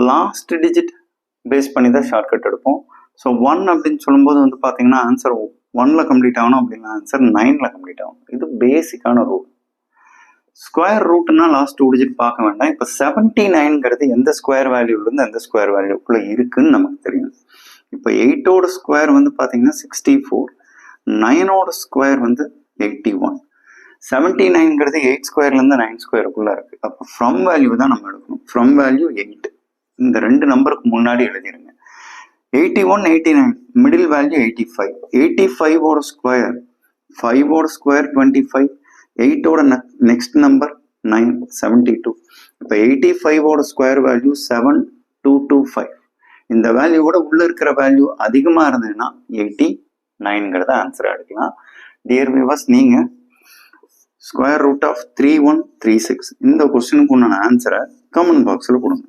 Last digit base பண்ணி தான் shortcut எடுப்போம். ஸோ 1 அப்படின்னு சொல்லும்போது வந்து பார்த்தீங்கன்னா ஆன்சர் 1ல் கம்ப்ளீட் ஆகணும் அப்படின்னா ஆன்சர் 9ல் கம்ப்ளீட் ஆகணும். இது பேசிக்கான ரூல். ஸ்கொயர் ரூட்னா லாஸ்ட் 2 டிஜிட் பார்க்க வேண்டாம். இப்போ 79ங்கிறது எந்த ஸ்கொயர் வேல்யூலேருந்து எந்த ஸ்கொயர் வேல்யூக்குள்ளே இருக்குன்னு நமக்கு தெரியும். இப்போ 8ஓட ஸ்கொயர் வந்து பார்த்தீங்கன்னா 64, 9ஓட ஸ்கொயர் வந்து 81, 79ங்கிறது 8 ஸ்கொயர்லேருந்து 9 ஸ்கொயருக்குள்ளே இருக்குது. அப்போ ஃப்ரம் வேல்யூ தான் நம்ம எடுக்கணும். ஃப்ரம் வேல்யூ 8, இந்த 2 நம்பருக்கு முன்னாடி எழுதிடுங்க. 81, 89, மிடில் வேல்யூ 85, 85ஓட ஸ்கொயர் 5ஓட ஸ்கொயர் 25, 8ஓட நெக்ஸ்ட் நம்பர் 9, 72. இப்போ 85ஓட ஸ்கொயர் வேல்யூ 7225. இந்த வேல்யூவோட உள்ள இருக்கிற வேல்யூ அதிகமா இருந்ததுன்னா 89ங்கிறத ஆன்சரா எடுக்கலாம். டியர் வியூவர்ஸ், நீங்க ஸ்கொயர் ரூட் ஆஃப் 3136 இந்த கொஸ்டினுக்கு உண்டான ஆன்சரை கமெண்ட் பாக்ஸில் கொடுங்க.